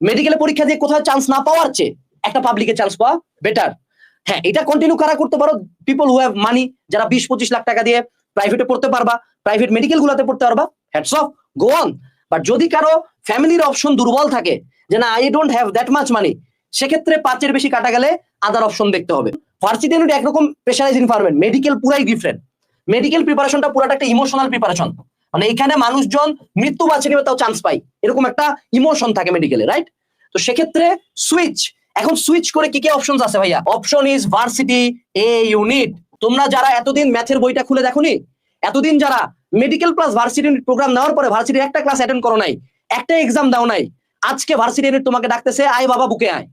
মেডিকেলে পরীক্ষা দিয়ে কোথাও চান্স না পাওয়ার চেয়ে একটা পাবলিকে চান্স পাওয়া বেটার। হ্যাঁ, এটা কন্টিনিউ কারা করতে পারো? পিপল হু হ্যাভ মানি, যারা 20-25 লাখ টাকা দিয়ে প্রাইভেটে পড়তে পারবা, প্রাইভেট মেডিকেল গুলাতে পড়তে পারবা, hats off, go on. But যদি কারো ফ্যামিলির অপশন দুর্বল থাকে যে না I don't have that much money, সেক্ষেত্রে 5-এর বেশি কাটা গেলে আদার অপশন দেখতে হবে। ভার্সিটি ইউনিট একরকম প্রেশারাইজ এনভায়রনমেন্ট, মেডিকেল পুরাই ডিফারেন্ট। মেডিকেল প্রিপারেশনটা পুরাটা একটা ইমোশনাল প্রিপারেশন, মানে এখানে মানুষজন মৃত্যু বাঁচিয়ে নেবে তাও চান্স পাই, এরকম একটা ইমোশন থাকে মেডিকেলে, রাইট? তো সেক্ষেত্রে সুইচ, এখন সুইচ করে কি কি অপশনস আছে ভাইয়া? Option is varsity A unit. তোমরা যারা এতদিন ম্যাথের বইটা খুলে দেখোনি, এতদিন যারা medical plus varsity unit program নেওয়ার পরে ভার্সিটির একটা ক্লাস অ্যাটেন্ড করো নাই, একটা এক্সাম দাও নাই, আজকে ভার্সিটি ইউনিট তোমাকে ডাকতেছে, আয় বাবা বুকে আয়।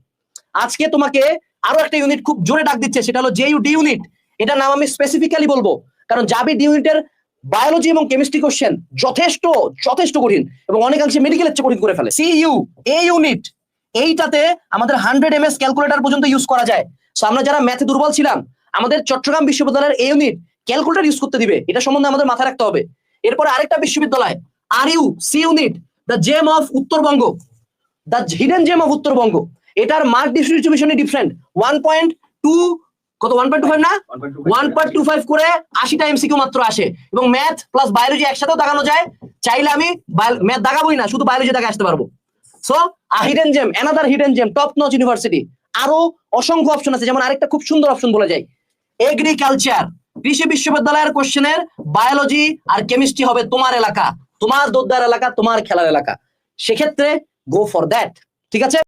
আজকে তোমাকে আরো একটা ইউনিট খুব জোরে ডাক দিচ্ছে, সেটা হলো জেইউডি ইউনিট। এটা নাম আমি স্পেসিফিক্যালি বলবো, কারণ জাবি ডি ইউনিটের বায়োলজি এবং কেমিস্ট্রি কোশ্চেন যথেষ্ট যথেষ্ট কঠিন এবং অনেকাংশে মেডিকেলের চেয়ে কঠিন করে ফেলে। সিইউ এ ইউনিট, এইটাতে আমাদের 100 ms ক্যালকুলেটর পর্যন্ত ইউজ করা যায়। সো আমরা যারা ম্যাথে দুর্বল ছিলাম, আমাদের চট্টগ্রাম বিশ্ববিদ্যালয়ের এ ইউনিট ক্যালকুলেটর ইউজ করতে দিবে, এটা সম্বন্ধে আমাদের মাথায় রাখতে হবে। এরপর আরেকটা বিশ্ববিদ্যালয় R U C unit, the gem of Uttarbanga, the hidden gem of Uttarbanga. এটার মার্ক ডিস্ট্রিবিউশনই ডিফারেন্ট, 1.2 কত 1.25 না 1.25 করে 80টা এমসিকিউ মাত্র আসে, এবং ম্যাথ প্লাস বায়োলজি একসাথেও দাগানো যায়। চাইলে আমি ম্যাথ দাগাবোই না, শুধু বায়োলজি দাগে আসতে পারবো। So hidden gem, another hidden gem, top notch university. আরো অসংখ্য অপশন আছে, যেমন আরেকটা খুব সুন্দর অপশন বলে যায়, এগ্রিকালচার। কৃষি বিশ্ববিদ্যালয়ের কোশ্চেনের বায়োলজি আর কেমিস্ট্রি হবে তোমার এলাকা, তোমার দোদ্দার এলাকা, তোমার খেলার এলাকা। সেক্ষেত্রে গো ফর দ্যাট, ঠিক আছে।